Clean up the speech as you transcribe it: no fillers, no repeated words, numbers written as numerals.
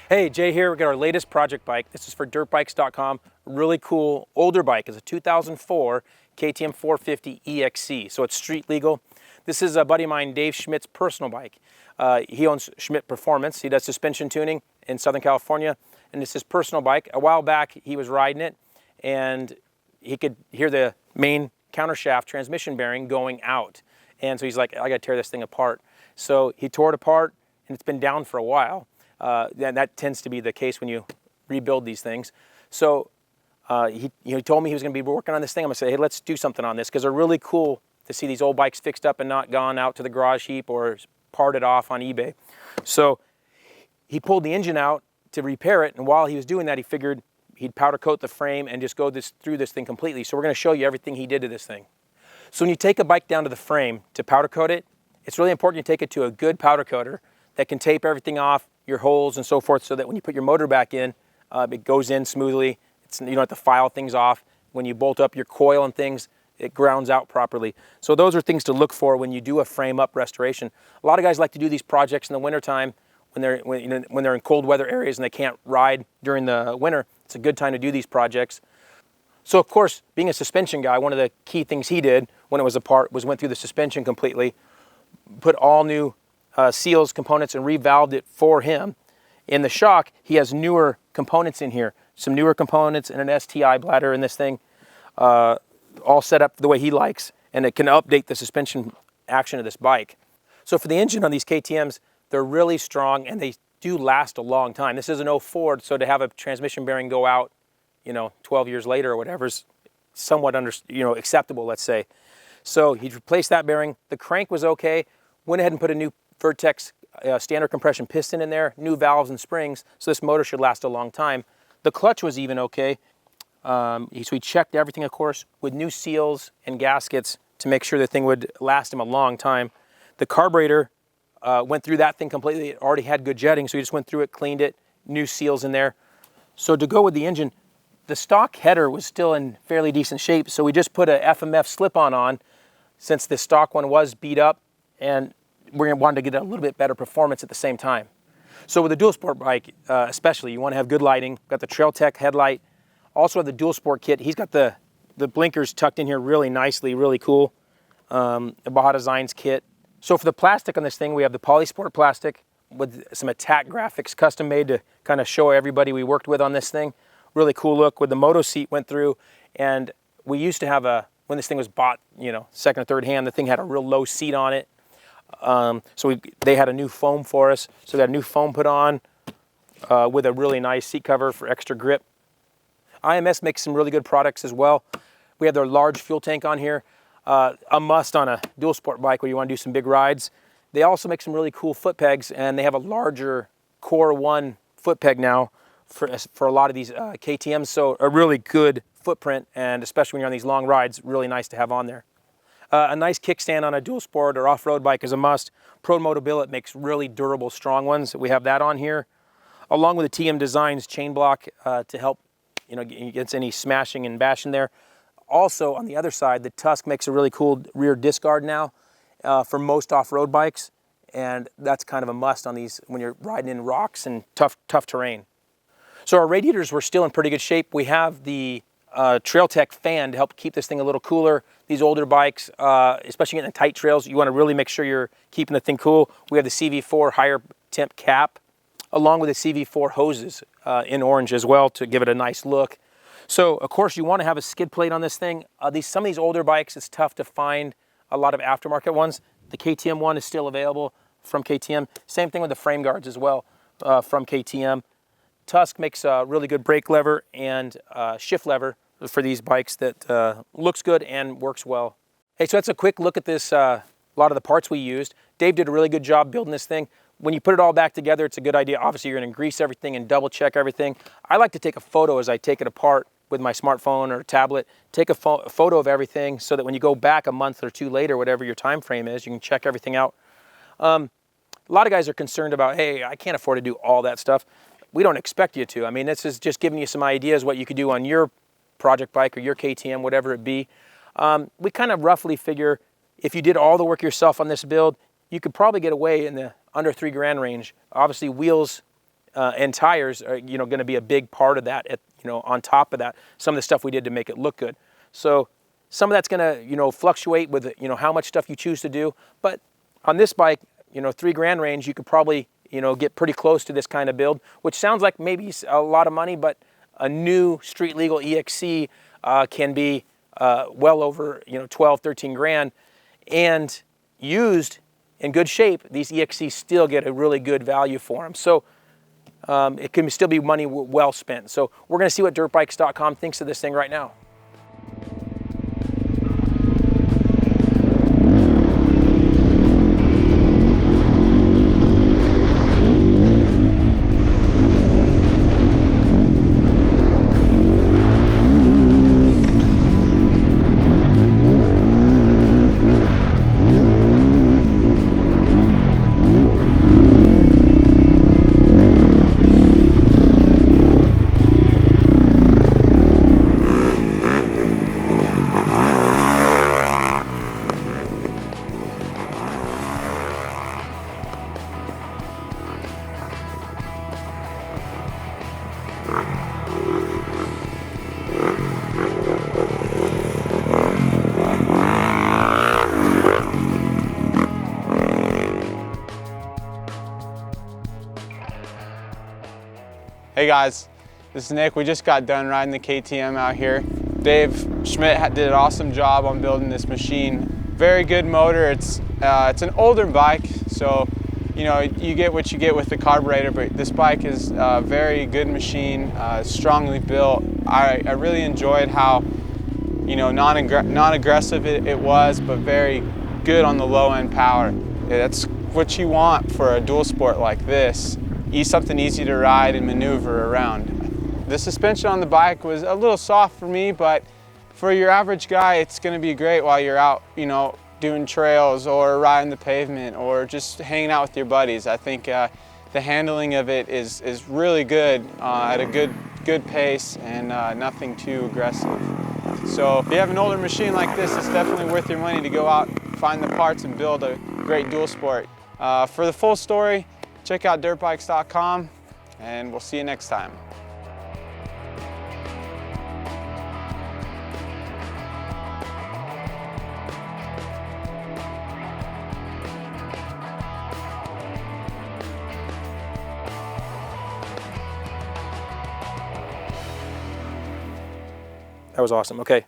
Hey, Jay here. We got our latest project bike. This is for dirtbikes.com. Really cool older bike. It's a 2004 KTM 450 EXC, so it's street legal. This is a buddy of mine, Dave Schmidt's personal bike. He owns Schmidt Performance. He does suspension tuning in Southern California, and it's his personal bike. A while back, he was riding it, and he could hear the main countershaft transmission bearing going out. And so he's like, I gotta tear this thing apart. So he tore it apart, and it's been down for a while. That tends to be the case when you rebuild these things. So he told me he was going to be working on this thing. I'm going to say, hey, let's do something on this, because they're really cool to see these old bikes fixed up and not gone out to the garage heap or parted off on eBay. So he pulled the engine out to repair it, and while he was doing that, he figured he'd powder coat the frame and just go through this thing completely. So we're going to show you everything he did to this thing. So when you take a bike down to the frame to powder coat it, it's really important you take it to a good powder coater that can tape everything off, your holes and so forth, so that when you put your motor back in, it goes in smoothly. You don't have to file things off. When you bolt up your coil and things, it grounds out properly. So those are things to look for when you do a frame up restoration. A lot of guys like to do these projects in the wintertime when they're in cold weather areas and they can't ride during the winter. It's a good time to do these projects. So of course, being a suspension guy, one of the key things he did when it was apart was went through the suspension completely, put all new seals, components, and revalved it for him. In the shock, he has newer components in here, some newer components and an STI bladder in this thing, all set up the way he likes, and it can update the suspension action of this bike. So for the engine on these KTMs, they're really strong and they do last a long time. This is an 04, so to have a transmission bearing go out, 12 years later or whatever is somewhat acceptable, let's say. So he replaced that bearing. The crank was okay. Went ahead and put a new Vertex standard compression piston in there, new valves and springs, so this motor should last a long time. The clutch was even okay. So he checked everything, of course, with new seals and gaskets to make sure the thing would last him a long time. The carburetor went through that thing completely. It already had good jetting, so he just went through it, cleaned it, new seals in there. So to go with the engine, the stock header was still in fairly decent shape, so we just put a FMF slip-on on since the stock one was beat up, and we wanted to get a little bit better performance at the same time. So with a dual sport bike, especially, you want to have good lighting. Got the Trail Tech headlight. Also have the dual sport kit. He's got the blinkers tucked in here really nicely, really cool. The Baja Designs kit. So for the plastic on this thing, we have the Polysport plastic with some attack graphics custom made to kind of show everybody we worked with on this thing. Really cool look. With the Moto Seat went through, and we used to have when this thing was bought, second or third hand, the thing had a real low seat on it. So they had a new foam for us. So we got a new foam put on with a really nice seat cover for extra grip. IMS makes some really good products as well. We have their large fuel tank on here. A must on a dual sport bike where you want to do some big rides. They also make some really cool foot pegs, and they have a larger Core 1 foot peg now for a lot of these KTMs. So a really good footprint, and especially when you're on these long rides, really nice to have on there. A nice kickstand on a dual sport or off-road bike is a must. Pro Moto Billet makes really durable, strong ones. We have that on here, along with the TM Designs chain block to help against any smashing and bashing there. Also, on the other side, the Tusk makes a really cool rear disc guard now for most off-road bikes, and that's kind of a must on these when you're riding in rocks and tough terrain. So our radiators were still in pretty good shape. We have the Trail Tech fan to help keep this thing a little cooler. These older bikes, especially getting the tight trails, you want to really make sure you're keeping the thing cool. We have the CV4 higher temp cap, along with the CV4 hoses in orange as well to give it a nice look. So of course you want to have a skid plate on this thing. Some of these older bikes, it's tough to find a lot of aftermarket ones. The KTM one is still available from KTM. Same thing with the frame guards as well from KTM. Tusk makes a really good brake lever and shift lever for these bikes that looks good and works well. Hey, so that's a quick look at this, a lot of the parts we used. Dave did a really good job building this thing. When you put it all back together, it's a good idea. Obviously, you're going to grease everything and double check everything. I like to take a photo as I take it apart with my smartphone or tablet. Take a photo of everything so that when you go back a month or two later, whatever your time frame is, you can check everything out. A lot of guys are concerned about, hey, I can't afford to do all that stuff. We don't expect you to. I mean, this is just giving you some ideas what you could do on your project bike or your KTM, whatever it be. We kind of roughly figure if you did all the work yourself on this build, you could probably get away in the under $3 grand range. Obviously, wheels and tires are, you know, going to be a big part of that. You know, on top of that, some of the stuff we did to make it look good. So some of that's going to, you know, fluctuate with, you know, how much stuff you choose to do. But on this bike, you know, $3,000 range, you could probably, you know, get pretty close to this kind of build, which sounds like maybe a lot of money, but a new street legal EXC can be well over, you know, 12, 13 grand, and used in good shape, these EXCs still get a really good value for them. So it can still be money well spent. So we're going to see what dirtbikes.com thinks of this thing right now. Hey guys, this is Nick. We just got done riding the KTM out here. Dave Schmidt did an awesome job on building this machine. Very good motor. It's an older bike, so you know you get what you get with the carburetor, but this bike is a very good machine, strongly built. I really enjoyed how, you know, non-aggressive it was, but very good on the low end power. That's what you want for a dual sport like this. Something easy to ride and maneuver around. The suspension on the bike was a little soft for me, but for your average guy, it's going to be great while you're out, you know, doing trails or riding the pavement or just hanging out with your buddies. I think the handling of it is really good at a good pace and nothing too aggressive. So if you have an older machine like this, it's definitely worth your money to go out, find the parts, and build a great dual sport. For the full story, check out dirtbikes.com, and we'll see you next time. That was awesome. Okay,